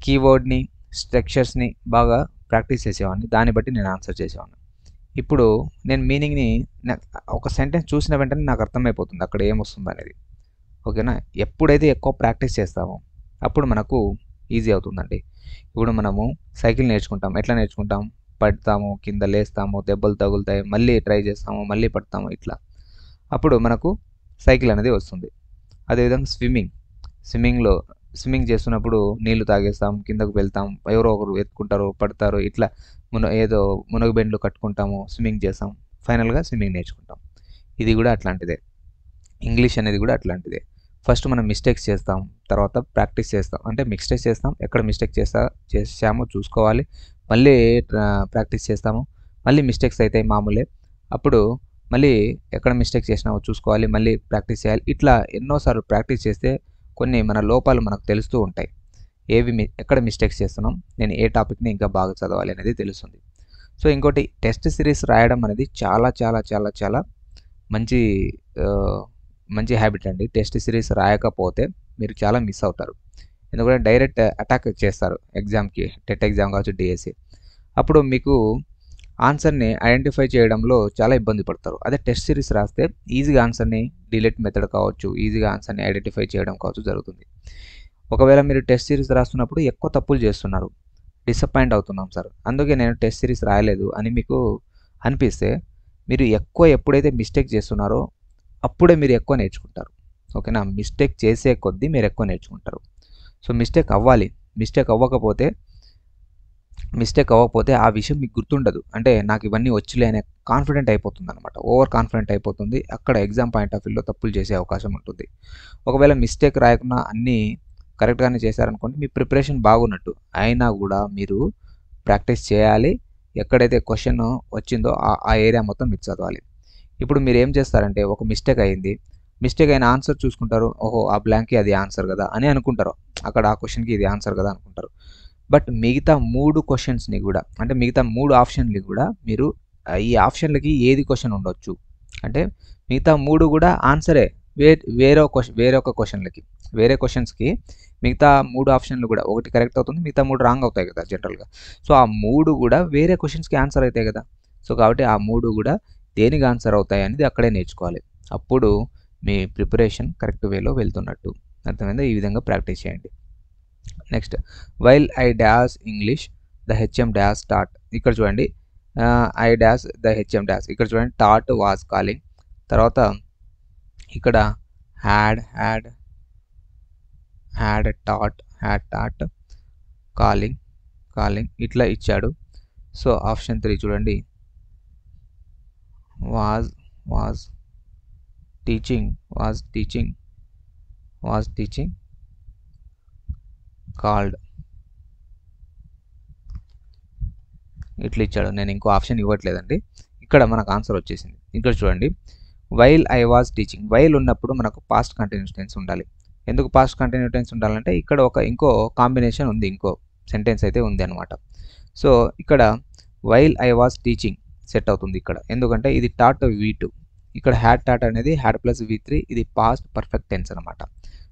కీవర్డ్ని, స్ట్రక్చర్స్ని బాగా ప్రాక్టీస్ చేసేవాడిని, దాన్ని బట్టి నేను ఆన్సర్ చేసేవాడిని. ఇప్పుడు నేను మీనింగ్ని ఒక సెంటెన్స్ చూసిన వెంటనే నాకు అర్థమైపోతుంది అక్కడ ఏమొస్తుంది అనేది. ఓకేనా? ఎప్పుడైతే ఎక్కువ ప్రాక్టీస్ చేస్తామో అప్పుడు మనకు ఈజీ అవుతుందండి. ఇప్పుడు మనము సైకిల్ నేర్చుకుంటాం. ఎట్లా నేర్చుకుంటాం? పడతాము, కింద లేస్తాము, దెబ్బలు తగులుతాయి, మళ్ళీ ట్రై చేస్తాము, మళ్ళీ పడతాము, ఇట్లా. అప్పుడు మనకు సైకిల్ అనేది వస్తుంది. అదేవిధంగా స్విమ్మింగ్ చేస్తున్నప్పుడు నీళ్లు తాగేస్తాం, కిందకు వెళ్తాం, ఎవరో ఒకరు ఎత్తుకుంటారు, పడతారు, ఇట్లా మునగబెండ్లు కట్టుకుంటాము, స్విమ్మింగ్ చేస్తాం, ఫైనల్గా స్విమ్మింగ్ నేర్చుకుంటాం. ఇది కూడా అట్లాంటిదే. ఇంగ్లీష్ అనేది కూడా అట్లాంటిదే. ఫస్ట్ మనం మిస్టేక్స్ చేస్తాం, తర్వాత ప్రాక్టీస్ చేస్తాం. అంటే మిస్టేక్స్ చేస్తాం, ఎక్కడ మిస్టేక్ చేసామో చూసుకోవాలి, మళ్ళీ ప్రాక్టీస్ చేస్తాము, మళ్ళీ మిస్టేక్స్ అవుతాయి మామూలే, అప్పుడు మళ్ళీ ఎక్కడ మిస్టేక్ చేసినామో చూసుకోవాలి, మళ్ళీ ప్రాక్టీస్ చేయాలి. ఇట్లా ఎన్నోసార్లు ప్రాక్టీస్ చేస్తే కొన్ని మన లోపాలు మనకు తెలుస్తూ ఉంటాయి. ఎక్కడ మిస్టేక్స్ చేస్తున్నాం, నేను ఏ టాపిక్ని ఇంకా బాగా చదవాలి అనేది తెలుస్తుంది. సో ఇంకోటి, టెస్ట్ సిరీస్ రాయడం అనేది చాలా చాలా చాలా చాలా మంచి హ్యాబిట్ అండి. టెస్ట్ సిరీస్ రాయకపోతే మీరు చాలా మిస్ అవుతారు. ఎందుకంటే డైరెక్ట్ అటాక్ చేస్తారు ఎగ్జామ్కి, టెట్ ఎగ్జామ్ కావచ్చు, డిఎస్సి. అప్పుడు మీకు ఆన్సర్ని ఐడెంటిఫై చేయడంలో చాలా ఇబ్బంది పడతారు. అదే టెస్ట్ సిరీస్ రాస్తే ఈజీగా ఆన్సర్ని డిలీట్ మెథడ్ కావచ్చు, ఈజీగా ఆన్సర్ని ఐడెంటిఫై చేయడం కావచ్చు జరుగుతుంది. ఒకవేళ మీరు టెస్ట్ సిరీస్ రాస్తున్నప్పుడు ఎక్కువ తప్పులు చేస్తున్నారు, డిసప్పాయింట్ అవుతున్నాం సార్, అందుకే నేను టెస్ట్ సిరీస్ రాయలేదు అని మీకు అనిపిస్తే, మీరు ఎక్కువ ఎప్పుడైతే మిస్టేక్ చేస్తున్నారో అప్పుడే మీరు ఎక్కువ నేర్చుకుంటారు. ఓకేనా? మిస్టేక్ చేసే కొద్దీ మీరు ఎక్కువ నేర్చుకుంటారు. సో మిస్టేక్ అవ్వాలి. మిస్టేక్ అవ్వకపోతే ఆ విషయం మీకు గుర్తుండదు. అంటే నాకు ఇవన్నీ వచ్చులే అనే కాన్ఫిడెంట్ అయిపోతుంది అనమాట. ఓవర్ కాన్ఫిడెంట్ అయిపోతుంది. అక్కడ ఎగ్జామ్ పాయింట్ ఆఫ్ వ్యూలో తప్పులు చేసే అవకాశం ఉంటుంది. ఒకవేళ మిస్టేక్ రాయకుండా అన్నీ కరెక్ట్గానే చేశారనుకోండి, మీ ప్రిపరేషన్ బాగున్నట్టు. అయినా కూడా మీరు ప్రాక్టీస్ చేయాలి. ఎక్కడైతే క్వశ్చన్ వచ్చిందో ఆ ఏరియా మొత్తం మీరు చదవాలి. ఇప్పుడు మీరు ఏం చేస్తారంటే, ఒక మిస్టేక్ అయింది, మిస్టేక్ అయిన ఆన్సర్ చూసుకుంటారు. ఓహో, ఆ బ్లాంక్కి అది ఆన్సర్ కదా అని అనుకుంటారు. అక్కడ ఆ క్వశ్చన్కి ఇది ఆన్సర్ కదా అనుకుంటారు. బట్ మిగతా 3 క్వశ్చన్స్ని కూడా, అంటే మిగతా 3 ఆప్షన్లు కూడా మీరు ఈ ఆప్షన్లకి ఏది క్వశ్చన్ ఉండొచ్చు అంటే మిగతా 3 కూడా ఆన్సరే. వేరే క్వశ్చన్స్కి మిగతా 3 ఆప్షన్లు కూడా, ఒకటి కరెక్ట్ అవుతుంది, మిగతా 3 రాంగ్ అవుతాయి కదా జనరల్గా. సో ఆ 3 కూడా వేరే క్వశ్చన్స్కి ఆన్సర్ అవుతాయి కదా. సో కాబట్టి ఆ 3 కూడా దేనికి ఆన్సర్ అవుతాయి అనేది అక్కడే నేర్చుకోవాలి. అప్పుడు మీ ప్రిపరేషన్ కరెక్ట్ వేలో వెళ్తున్నట్టు. అర్థమైందా? ఈ విధంగా ప్రాక్టీస్ చేయండి. Next, while I dash English the HM dash taught. ఇక్కడ చూడండి, I dash the HM dash. ఇక్కడ చూడండి, టాట్ వాజ్ కాలింగ్. తర్వాత ఇక్కడ హ్యాడ్ టాట్ కాలింగ్ ఇట్లా ఇచ్చాడు. సో ఆప్షన్ 3 చూడండి, వాజ్ టీచింగ్ కాల్డ్ ఇట్లా ఇచ్చాడు. నేను ఇంకో ఆప్షన్ ఇవ్వట్లేదండి, ఇక్కడ మనకు ఆన్సర్ వచ్చేసింది. ఇక్కడ చూడండి, while I was teaching. While ఉన్నప్పుడు మనకు పాస్ట్ కంటిన్యూస్ టెన్స్ ఉండాలి. ఎందుకు పాస్ట్ కంటిన్యూస్ టెన్స్ ఉండాలంటే ఇక్కడ ఇంకో కాంబినేషన్ ఉంది, ఇంకో సెంటెన్స్ అయితే ఉంది అనమాట. సో ఇక్కడ while I was teaching set అవుతుంది ఇక్కడ. ఎందుకంటే ఇది టాట్ V2, ఇక్కడ హ్యాడ్ టాట్ అనేది హ్యాడ్ ప్లస్ V3, ఇది పాస్ట్ పర్ఫెక్ట్ టెన్స్ అనమాట.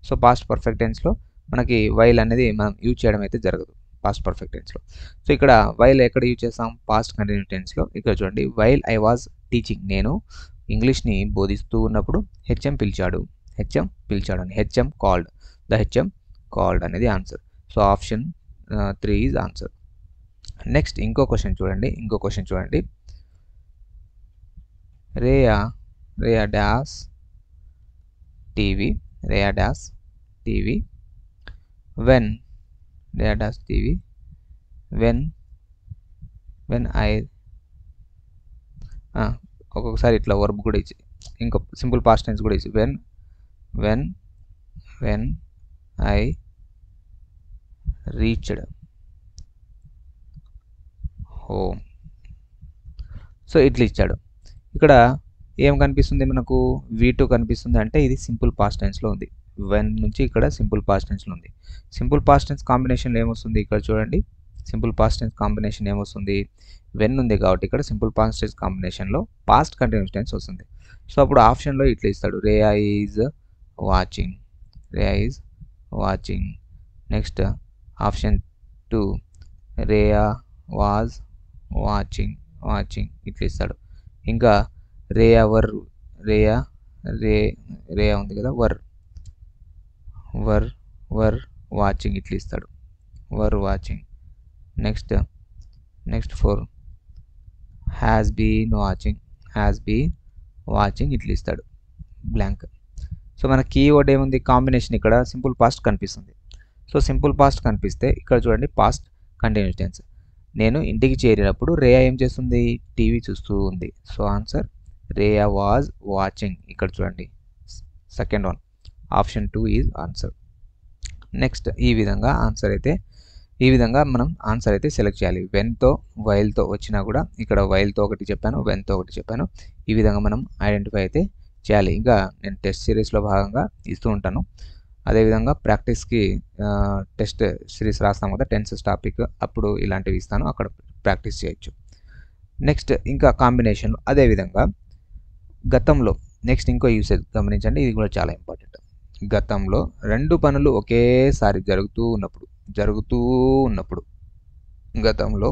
సో పాస్ట్ పర్ఫెక్ట్ టెన్స్లో మనకి వైల్ అనేది మనం యూజ్ చేయడం అయితే జరగదు పాస్ట్ పర్ఫెక్ట్ టెన్స్లో. సో ఇక్కడ వైల్ ఎక్కడ యూజ్ చేస్తాం? పాస్ట్ కంటిన్యూస్ టెన్స్లో. ఇక్కడ చూడండి, వైల్ ఐ వాజ్ టీచింగ్, నేను ఇంగ్లీష్ని బోధిస్తూ ఉన్నప్పుడు హెచ్ఎం పిలిచాడు అని. HM called, the HM called అనేది answer. So option 3 is answer. Next ఇంకో క్వశ్చన్ చూడండి, Riya dash TV when I ఒక్కొక్కసారి ఇట్లా వర్బ్ కూడా ఇచ్చి, ఇంకో సింపుల్ పాస్ట్ టెన్స్ కూడా ఇచ్చి, when I reached home. So ఇట్లా ఇచ్చాడు. ఇక్కడ ఏం కనిపిస్తుంది మనకు? V2 కనిపిస్తుంది, అంటే ఇది సింపుల్ పాస్ట్ టెన్స్లో ఉంది. వెన్ నుంచి ఇక్కడ సింపుల్ పాస్ట్ టెన్స్లో ఉంది. సింపుల్ పాస్ట్ టెన్స్ కాంబినేషన్లో ఏమొస్తుంది? ఇక్కడ చూడండి, సింపుల్ పాస్ట్ టెన్స్ కాంబినేషన్ ఏమొస్తుంది? వెన్ ఉంది కాబట్టి ఇక్కడ సింపుల్ పాస్ట్ టెన్స్ కాంబినేషన్లో పాస్ట్ కంటిన్యూస్ టెన్స్ వస్తుంది. సో అప్పుడు ఆప్షన్లో ఇట్లా ఇస్తాడు, Riya is watching. Next option 2, Riya was watching ఇట్లా ఇస్తాడు. ఇంకా రేయా ఉంది కదా, వర్ వాచింగ్ ఇట్లా ఇస్తాడు, watching. Next 4, has been watching ఇట్లా ఇస్తాడు, బ్లాంక్. సో మన కీవర్డ్ ఏముంది? కాంబినేషన్. ఇక్కడ సింపుల్ పాస్ట్ కనిపిస్తుంది. సో సింపుల్ పాస్ట్ కనిపిస్తే ఇక్కడ చూడండి, పాస్ట్ కంటిన్యూస్ టెన్స్. నేను ఇంటికి చేరినప్పుడు రేయా ఏం చేస్తుంది? టీవీ చూస్తూ ఉంది. So answer Riya was watching. ఇక్కడ చూడండి, second one, option 2 is answer. Next ఈ విధంగా మనం ఆన్సర్ అయితే సెలెక్ట్ చేయాలి. వెన్తో వైల్తో వచ్చినా కూడా, ఇక్కడ వైల్తో ఒకటి చెప్పాను, వెన్తో ఒకటి చెప్పాను. ఈ విధంగా మనం ఐడెంటిఫై అయితే చేయాలి. ఇంకా నేను టెస్ట్ సిరీస్లో భాగంగా ఇస్తూ ఉంటాను. అదేవిధంగా ప్రాక్టీస్కి టెస్ట్ సిరీస్ రాస్తాం కదా, టెన్సెస్ టాపిక్, అప్పుడు ఇలాంటివి ఇస్తాను, అక్కడ ప్రాక్టీస్ చేయొచ్చు. నెక్స్ట్ ఇంకా కాంబినేషన్. అదేవిధంగా గతంలో నెక్స్ట్ ఇంకో యూసేజ్ గమనించండి, ఇది కూడా చాలా ఇంపార్టెంట్. గతంలో 2 పనులు ఒకేసారి జరుగుతూ ఉన్నప్పుడు, గతంలో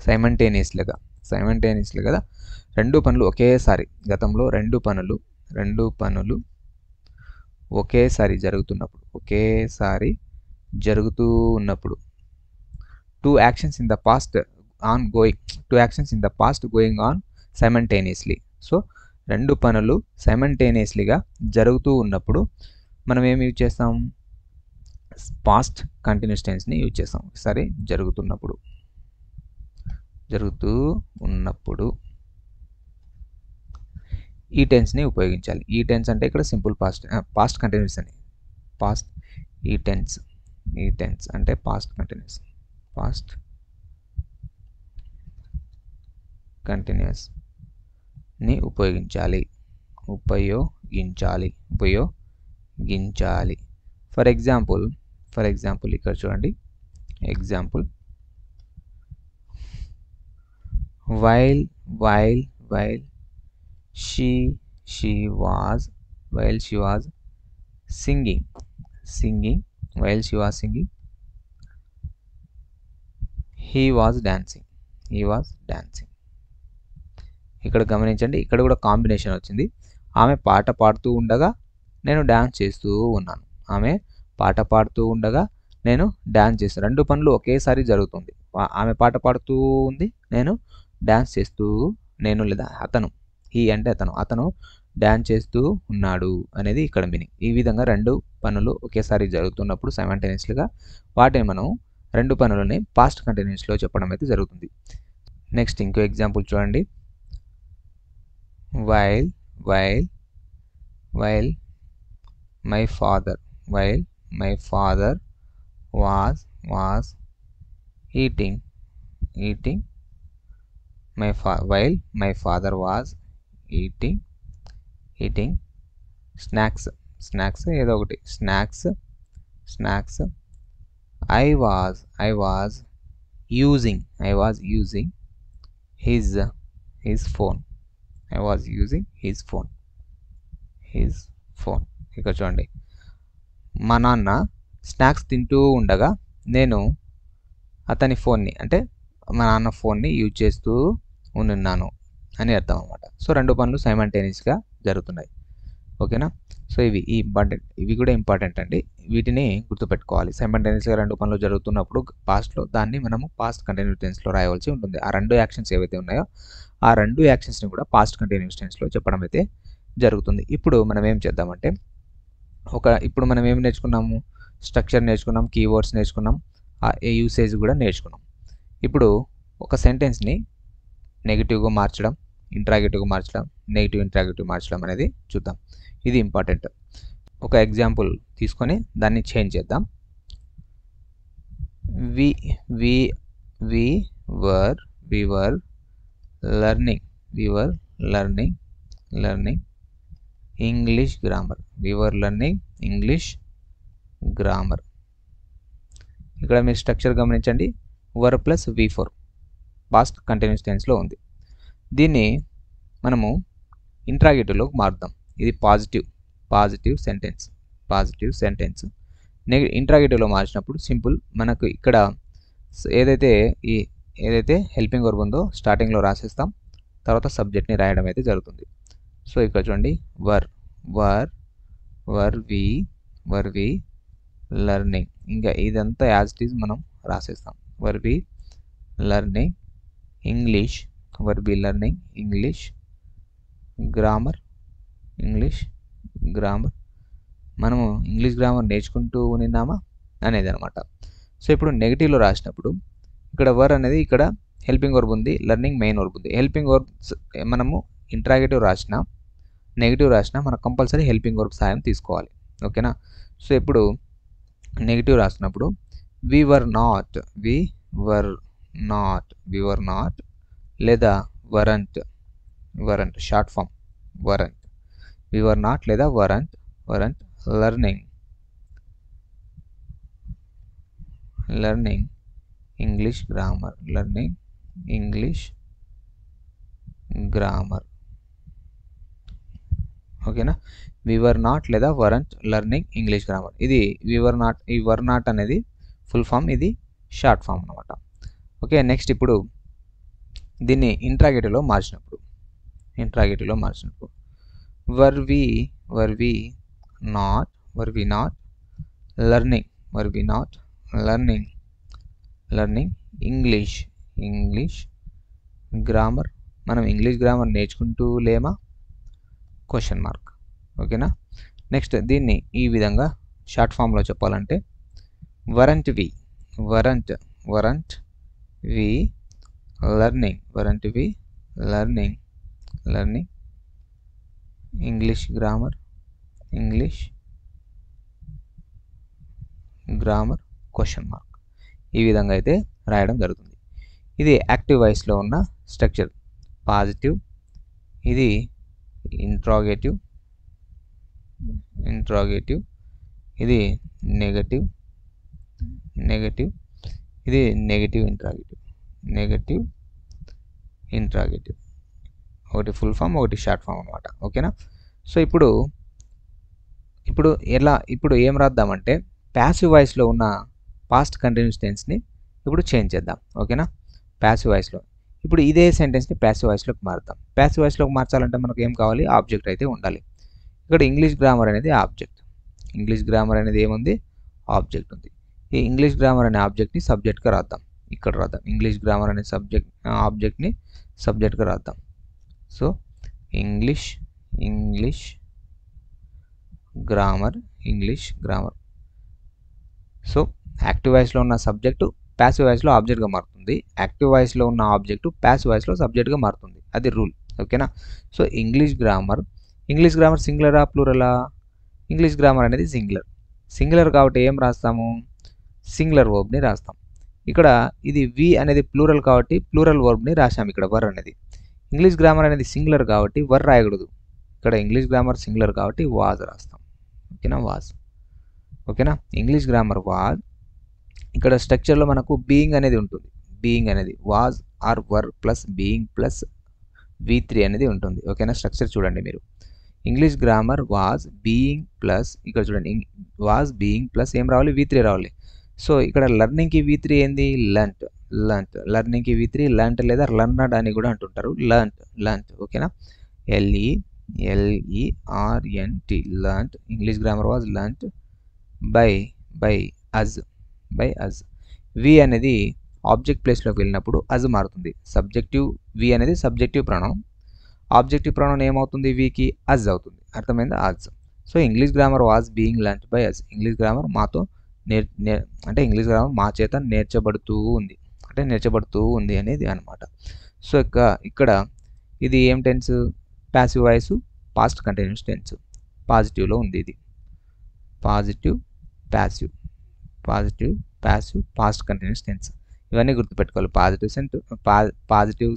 సైమంటేనియస్లీగా రెండు పనులు ఒకేసారి, గతంలో రెండు పనులు ఒకేసారి జరుగుతూ ఉన్నప్పుడు two actions in the past going on simultaneously. So రెండు పనులు సైమంటేనియస్లీగా జరుగుతూ ఉన్నప్పుడు మనం ఏమి యూజ్ చేస్తాం? పాస్ట్ కంటిన్యూస్ టెన్స్ని యూజ్ చేస్తాం. ఒకసారి జరుగుతూ ఉన్నప్పుడు ఈ టెన్స్ని ఉపయోగించాలి. ఈ టెన్స్ అంటే ఇక్కడ సింపుల్ పాస్ట్ కంటిన్యూస్ అని. ఈ టెన్స్ అంటే పాస్ట్ కంటిన్యూస్ ని ఉపయోగించాలి. ఫర్ ఎగ్జాంపుల్ ఇక్కడ చూడండి. Example, while she was singing, he was dancing. ఇక్కడ గమనించండి, ఇక్కడ కూడా కాంబినేషన్ వచ్చింది. ఆమె పాట పాడుతూ ఉండగా నేను డాన్స్ చేస్తూ ఉన్నాను. రెండు పనులు ఒకేసారి జరుగుతుంది. ఆమె పాట పాడుతూ ఉంది, నేను డాన్స్ చేస్తూ, అతను డాన్స్ చేస్తూ ఉన్నాడు అనేది ఇక్కడ మీనింగ్. ఈ విధంగా రెండు పనులు ఒకేసారి జరుగుతున్నప్పుడు సైమల్టేనియస్లీగా వాటిని మనం రెండు పనులని పాస్ట్ కంటిన్యూస్లో చెప్పడం అయితే జరుగుతుంది. నెక్స్ట్ ఇంకో ఎగ్జాంపుల్ చూడండి. while my father was eating snacks ఏదో ఒకటి snacks I was using his phone. ఇక్కడ చూడండి, మా నాన్న స్నాక్స్ తింటూ ఉండగా నేను అతని ఫోన్ని, అంటే మా నాన్న ఫోన్ని యూజ్ చేస్తూ ఉన్నాను అని అర్థం అన్నమాట. సో రెండు పనులు సైమల్టేనియస్గా జరుగుతున్నాయి. ఓకేనా? సో ఇవి కూడా ఇంపార్టెంట్ అండి. వీటిని గుర్తుపెట్టుకోవాలి. సైమల్టేనియస్గా రెండు పనులు జరుగుతున్నప్పుడు పాస్ట్లో దాన్ని మనము పాస్ట్ కంటిన్యూస్ టెన్స్లో రాయవలసి ఉంటుంది. ఆ రెండు యాక్షన్స్ ఏవైతే ఉన్నాయో ఆ రెండు యాక్షన్స్ని కూడా పాస్ట్ కంటిన్యూస్ టెన్స్లో చెప్పడం అయితే జరుగుతుంది. ఇప్పుడు మనం ఏం చేద్దామంటే, ఇప్పుడు మనం ఏం నేర్చుకున్నాము? స్ట్రక్చర్ నేర్చుకున్నాం, కీవర్డ్స్ నేర్చుకున్నాం, ఆ యూసేజ్ కూడా నేర్చుకున్నాం. ఇప్పుడు ఒక సెంటెన్స్ని నెగిటివ్గా మార్చడం, ఇంట్రాగేటివ్గా మార్చడం, నెగిటివ్ ఇంట్రాగేటివ్ మార్చడం అనేది చూద్దాం. ఇది ఇంపార్టెంట్. ఒక ఎగ్జాంపుల్ తీసుకొని దాన్ని చేంజ్ చేద్దాం. we were learning English grammar. ఇక్కడ మీరు స్ట్రక్చర్ గమనించండి. Were plus V4 past continuous టెన్స్లో ఉంది. దీన్ని మనము ఇంట్రాగేటివ్లోకి మారుద్దాం. ఇది పాజిటివ్ సెంటెన్స్. ఇంట్రాగేటివ్లో మార్చినప్పుడు సింపుల్, మనకు ఇక్కడ ఏదైతే హెల్పింగ్ వర్బ్ ఉందో స్టార్టింగ్లో రాసేస్తాం, తర్వాత సబ్జెక్ట్ని రాయడం అయితే జరుగుతుంది. సో ఇక్కడ చూడండి, వర్ వి లర్నింగ్. ఇంకా ఇదంతా యాజ్ ఇట్ ఈజ్ మనం రాసేస్తాం. వర్ వి లర్నింగ్ ఇంగ్లీష్ గ్రామర్. మనము ఇంగ్లీష్ గ్రామర్ నేర్చుకుంటూ ఉన్నామా అనేది అనమాట. సో ఇప్పుడు నెగిటివ్లో రాసినప్పుడు ఇక్కడ వర్ అనేది, ఇక్కడ హెల్పింగ్ వర్బ్ ఉంది, లర్నింగ్ మెయిన్ వర్బ్ ఉంది. హెల్పింగ్ వర్బ్స్ మనము ఇంట్రాగేటివ్ రాసినా నెగిటివ్ రాసినా మనకు కంపల్సరీ హెల్పింగ్ వర్బ్ సాయం తీసుకోవాలి. ఓకేనా? సో ఇప్పుడు నెగిటివ్ రాసినప్పుడు we were not లేదా weren't short form weren't. we were not లేదా weren't learning English grammar. ఓకేనా? we were not లేదా weren't learning English grammar. ఇది ఈ were not అనేది ఫుల్ ఫామ్, ఇది షార్ట్ ఫామ్ అనమాట. ఓకే, నెక్స్ట్ ఇప్పుడు దీన్ని ఇంట్రాగేటివ్లో మార్చినప్పుడు were we not learning English grammar. మనం ఇంగ్లీష్ గ్రామర్ నేర్చుకుంటూ లేమా? Question mark. ఓకేనా. నెక్స్ట్ దీన్ని ఈ విధంగా షార్ట్ ఫామ్లో చెప్పాలంటే weren't we learning English grammar question mark. ఈ విధంగా అయితే రాయడం జరుగుతుంది. ఇది యాక్టివ్ వాయిస్లో ఉన్న స్ట్రక్చర్. పాజిటివ్, ఇది ఇంట్రాగేటివ్, ఇది నెగటివ్, ఇది నెగటివ్ ఇంట్రాగేటివ్. ఒకటి ఫుల్ ఫామ్, ఒకటి షార్ట్ ఫామ్ అనమాట. ఓకేనా. సో ఇప్పుడు ఏం రాద్దామంటే ప్యాసివ్ వాయిస్లో ఉన్న పాస్ట్ కంటిన్యూస్ టెన్స్ని ఇప్పుడు చేంజ్ చేద్దాం. ఓకేనా. ప్యాసివ్ వాయిస్లో ఇప్పుడు ఇదే సెంటెన్స్ని ప్యాసివ్ వాయిస్లోకి మారుద్దాం. ప్యాసివ్ వాయిస్లోకి మార్చాలంటే మనకు ఏం కావాలి? ఆబ్జెక్ట్ అయితే ఉండాలి. ఇక్కడ ఇంగ్లీష్ గ్రామర్ అనేది ఆబ్జెక్ట్. ఏముంది? ఆబ్జెక్ట్ ఉంది. ఈ ఇంగ్లీష్ గ్రామర్ అనే ఆబ్జెక్ట్ని సబ్జెక్ట్గా రాద్దాం. ఇక్కడ రాద్దాం. ఇంగ్లీష్ గ్రామర్ అనే ఆబ్జెక్ట్ని సబ్జెక్ట్గా రాద్దాం. So English grammar. So active వాయిస్లో ఉన్న సబ్జెక్టు ప్యాసివ్ వాయిస్లో ఆబ్జెక్ట్గా మారుతుంది. యాక్టివ్ వాయిస్లో ఉన్న ఆబ్జెక్టు ప్యాసివ్ వాయిస్లో సబ్జెక్ట్గా మారుతుంది. అది రూల్. ఓకేనా. సో ఇంగ్లీష్ గ్రామర్ సింగులరా ప్లూరలా? ఇంగ్లీష్ గ్రామర్ అనేది సింగులర్ కాబట్టి ఏం రాస్తాము? సింగులర్ వర్బ్ని రాస్తాం. ఇక్కడ ఇది వి అనేది ప్లూరల్ కాబట్టి ప్లూరల్ వర్బ్ని రాసాము. ఇక్కడ వర్ అనేది. ఇంగ్లీష్ గ్రామర్ అనేది సింగులర్ కాబట్టి వర్ రాయకూడదు. ఇక్కడ ఇంగ్లీష్ గ్రామర్ సింగులర్ కాబట్టి వాజ్ రాస్తాం. ఓకేనా. ఓకేనా. English grammar was. ఇక్కడ స్ట్రక్చర్లో మనకు బీయింగ్ అనేది ఉంటుంది. Was or were plus being plus V3 అనేది ఉంటుంది. ఓకేనా. స్ట్రక్చర్ చూడండి మీరు. English grammar was being plus, ఇక్కడ చూడండి వాజ్ బీయింగ్ ప్లస్ ఏం రావాలి? V3 రావాలి. సో ఇక్కడ లెర్నింగ్కి V3 ఏంది? లర్న్ట్. లెర్నింగ్కి V3 లర్న్ట్ లేదా లర్నర్డ్ అని కూడా అంటుంటారు. లర్న్ట్. ఓకేనా. LERNT learnt. English grammar was learnt by us. We అనేది ఆబ్జెక్ట్ ప్లేస్లోకి వెళ్ళినప్పుడు అజ్ మారుతుంది. వి అనేది సబ్జెక్టివ్ ప్రొనౌన్. ఆబ్జెక్టివ్ ప్రొనౌన్ ఏమవుతుంది? వికి అజ్ అవుతుంది. అర్థమైందా? Us. So English grammar was being learnt by us. English grammar మాతో ఇంగ్లీష్ గ్రామర్ మా చేత నేర్చబడుతూ ఉంది అనేది అనమాట. సో ఇక్కడ ఇది ఏం tense? Passive voice, past continuous tense. పాజిటివ్లో ఉంది. ఇది positive passive past continuous tense. ఇవన్నీ గుర్తుపెట్టుకోవాలి. పాజిటివ్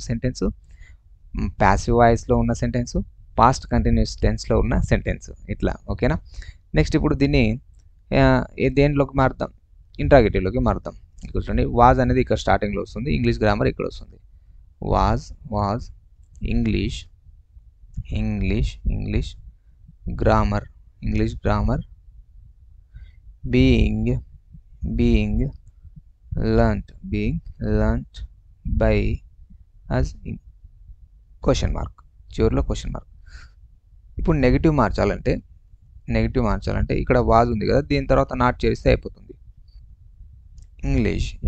సెంటెన్స్, ప్యాసివ్ వాయిస్లో ఉన్న సెంటెన్స్, పాస్ట్ కంటిన్యూస్ టెన్స్లో ఉన్న సెంటెన్స్. ఇట్లా. ఓకేనా. నెక్స్ట్ ఇప్పుడు దీన్ని దేంట్లోకి మారుతాం? ఇంట్రాగేటివ్లోకి మారుతాం. ఇక్కడ చూడండి వాజ్ అనేది ఇక్కడ స్టార్టింగ్లో వస్తుంది. ఇంగ్లీష్ గ్రామర్ ఇక్కడ వస్తుంది. Was English grammar being learnt by as question mark. చివరిలో క్వశ్చన్ మార్క్. ఇప్పుడు నెగిటివ్ మార్చాలంటే ఇక్కడ వాజ్ ఉంది కదా, దీని తర్వాత నాట్ చేస్తే అయిపోతుంది.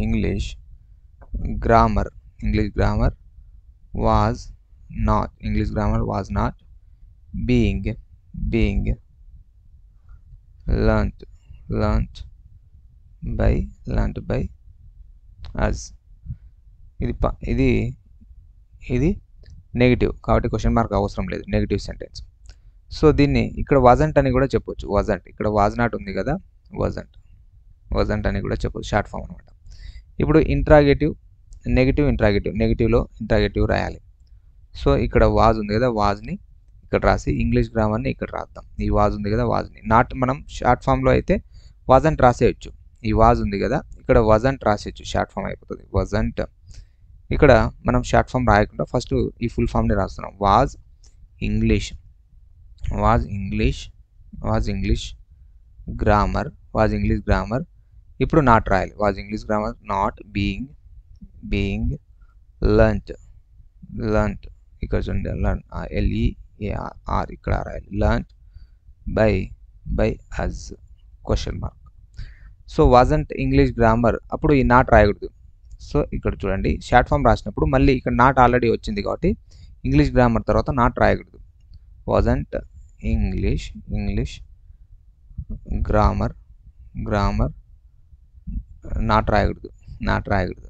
English grammar was not being learnt by as. ఇది నెగిటివ్ కాబట్టి క్వశ్చన్ మార్క్ అవసరం లేదు. Negative sentence. సో దీన్ని ఇక్కడ వాజంట్ అని కూడా చెప్పొచ్చు. ఇక్కడ వాజ్ నాట్ ఉంది కదా, వజంట్ అని కూడా చెప్పొచ్చు. షార్ట్ ఫామ్ అనమాట. ఇప్పుడు నెగిటివ్లో ఇంట్రాగేటివ్ రాయాలి. సో ఇక్కడ వాజ్ ఉంది కదా, వాజ్ని ఇక్కడ రాసి ఇంగ్లీష్ గ్రామర్ని ఇక్కడ రాద్దాం. ఈ వాజ్ ఉంది కదా, వాజ్ని నాట్ మనం షార్ట్ ఫామ్లో అయితే వజంట్ రాసేయచ్చు. ఈ వాజ్ ఉంది కదా, ఇక్కడ వజంట్ రాసేయచ్చు. షార్ట్ ఫామ్ అయిపోతుంది వజంట్. ఇక్కడ మనం షార్ట్ ఫామ్ రాయకుండా ఫస్ట్ ఈ ఫుల్ ఫామ్ని రాస్తున్నాం. Was English grammar. ఇప్పుడు నాట్ రాయాలి. Was English grammar not being learnt learned, ఇక్కడ చూడండి లర్న్, LEAR ఇక్కడ రాయాలి, learned by us question mark. So wasn't English grammar, అప్పుడు ఈ నాట్ రాయకూడదు. సో ఇక్కడ చూడండి షార్ట్ ఫామ్ రాసినప్పుడు మళ్ళీ ఇక్కడ నాట్ ఆల్రెడీ వచ్చింది కాబట్టి ఇంగ్లీష్ గ్రామర్ తర్వాత నాట్ రాయకూడదు. వాజంట్ ఇంగ్లీష్ గ్రామర్ నాట్ రాయకూడదు,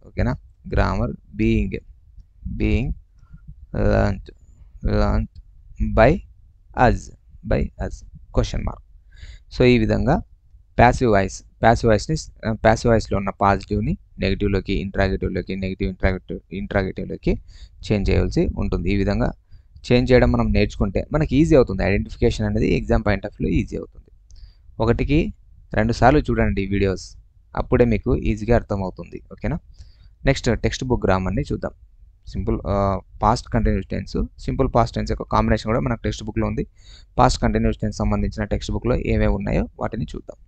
ఓకేనా. Grammar being learned by us question mark. So ఈ విధంగా ప్యాసివ్ వాయిస్లో ఉన్న పాజిటివ్ని నెగిటివ్లోకి, ఇంట్రాగేటివ్లోకి, ఇంట్రాగేటివ్లోకి చేంజ్ చేయవలసి ఉంటుంది. ఈ విధంగా చేంజ్ చేయడం మనం నేర్చుకుంటే మనకి ఈజీ అవుతుంది. ఐడెంటిఫికేషన్ అనేది exam point of view easy అవుతుంది. 1కి 2 సార్లు చూడండి వీడియోస్, అప్పుడే మీకు ఈజీగా అర్థమవుతుంది. ఓకేనా. నెక్స్ట్ టెక్స్ట్ బుక్ గ్రామర్ని చూద్దాం. Simple past continuous tense, simple past tense యొక్క కాంబినేషన్ కూడా మనకు టెక్స్ట్ బుక్లో ఉంది. పాస్ట్ కంటిన్యూస్ టెన్స్ సంబంధించిన టెక్స్ట్ బుక్లో ఏమేమి ఉన్నాయో వాటిని చూద్దాం.